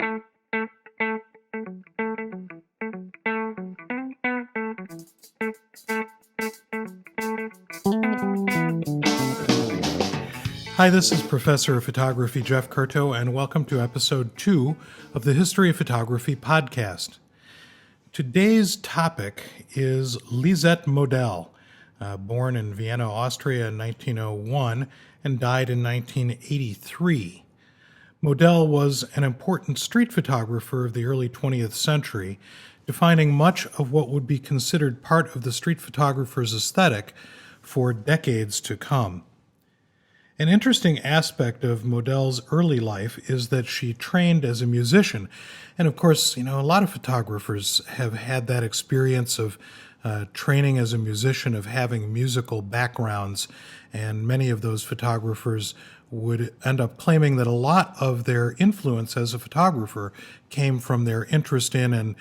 Hi, this is Professor of Photography Jeff Curto, and welcome to episode 2 of the History of Photography podcast. Today's topic is Lisette Model, born in Vienna, Austria in 1901 and died in 1983. Model was an important street photographer of the early 20th century, defining much of what would be considered part of the street photographer's aesthetic for decades to come. An interesting aspect of Model's early life is that she trained as a musician. And of course, a lot of photographers have had that experience of training as a musician, of having musical backgrounds. And many of those photographers would end up claiming that a lot of their influence as a photographer came from their interest in and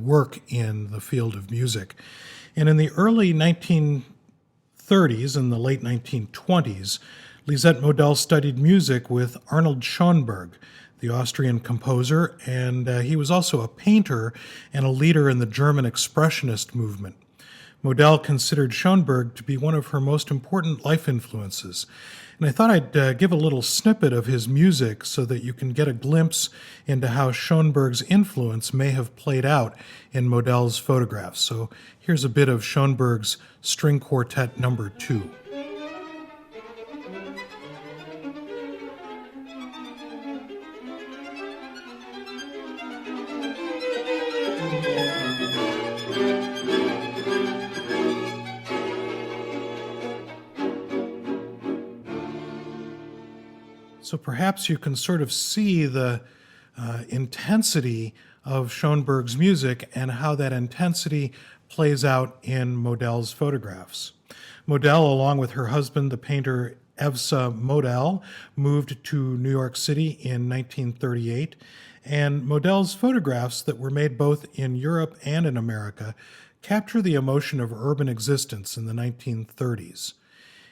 work in the field of music. And in the early 1930s and the late 1920s, Lisette Model studied music with Arnold Schoenberg, the Austrian composer, and he was also a painter and a leader in the German Expressionist movement. Model considered Schoenberg to be one of her most important life influences, and I thought I'd give a little snippet of his music so that you can get a glimpse into how Schoenberg's influence may have played out in Model's photographs. So here's a bit of Schoenberg's String Quartet No. 2. So perhaps you can sort of see the intensity of Schoenberg's music and how that intensity plays out in Model's photographs. Model, along with her husband, the painter Lisette Model, moved to New York City in 1938, and Model's photographs that were made both in Europe and in America capture the emotion of urban existence in the 1930s.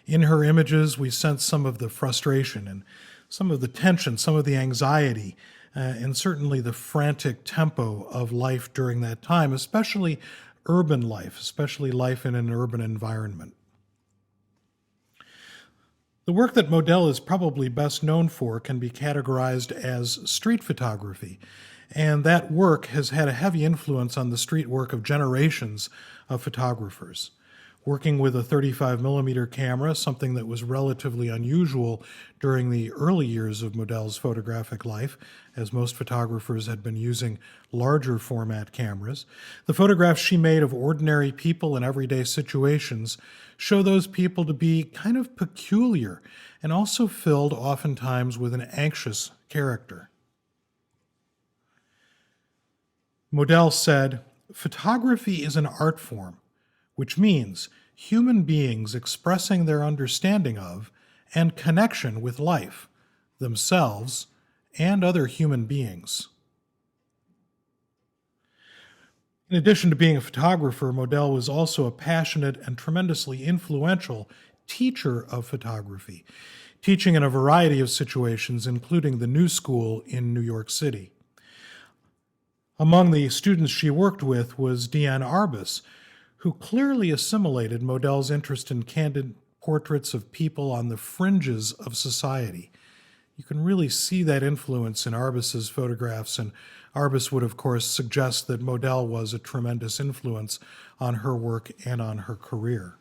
In her images, we sense some of the frustration and some of the tension, some of the anxiety, and certainly the frantic tempo of life during that time, especially urban life, especially life in an urban environment. The work that Model is probably best known for can be categorized as street photography, and that work has had a heavy influence on the street work of generations of photographers. Working with a 35mm camera, something that was relatively unusual during the early years of Model's photographic life, as most photographers had been using larger format cameras, the photographs she made of ordinary people in everyday situations show those people to be kind of peculiar and also filled oftentimes with an anxious character. Model said, "Photography is an art form, which means human beings expressing their understanding of and connection with life, themselves, and other human beings." In addition to being a photographer, Model was also a passionate and tremendously influential teacher of photography, teaching in a variety of situations, including the New School in New York City. Among the students she worked with was Diane Arbus, who clearly assimilated Model's interest in candid portraits of people on the fringes of society. You can really see that influence in Arbus's photographs, and Arbus would, of course, suggest that Model was a tremendous influence on her work and on her career.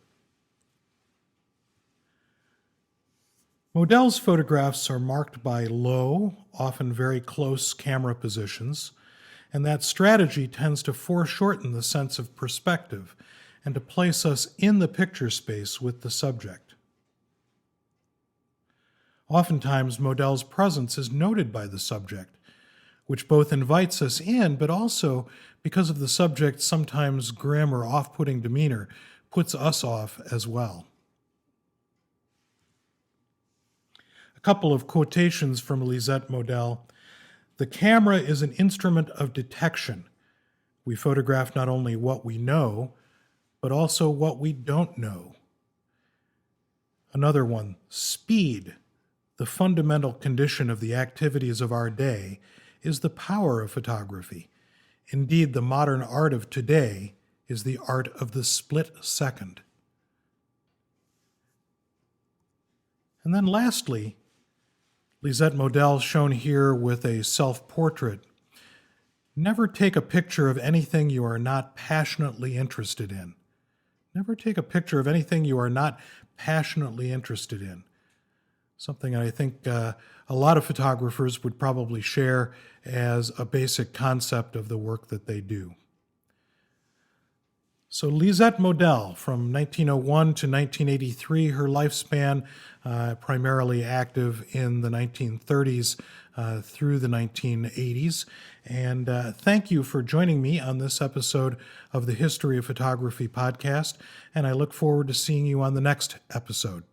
Model's photographs are marked by low, often very close camera positions, and that strategy tends to foreshorten the sense of perspective and to place us in the picture space with the subject. Oftentimes, Model's presence is noted by the subject, which both invites us in, but also, because of the subject's sometimes grim or off-putting demeanor, puts us off as well. A couple of quotations from Lisette Model. "The camera is an instrument of detection. We photograph not only what we know, but also what we don't know." Another one, "Speed, the fundamental condition of the activities of our day is the power of photography. Indeed, the modern art of today is the art of the split second. And then lastly, Lisette Model shown here with a self-portrait. Never take a picture of anything you are not passionately interested in. Never take a picture of anything you are not passionately interested in. Something I think a lot of photographers would probably share as a basic concept of the work that they do. So Lisette Model, from 1901 to 1983, her lifespan primarily active in the 1930s through the 1980s. And thank you for joining me on this episode of the History of Photography podcast, and I look forward to seeing you on the next episode.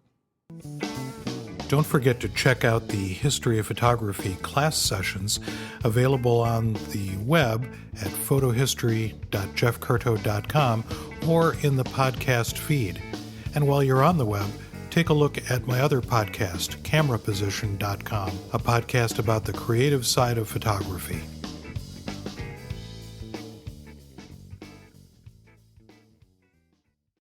Don't forget to check out the History of Photography class sessions available on the web at photohistory.jeffcurto.com or in the podcast feed. And while you're on the web, take a look at my other podcast, cameraposition.com, a podcast about the creative side of photography.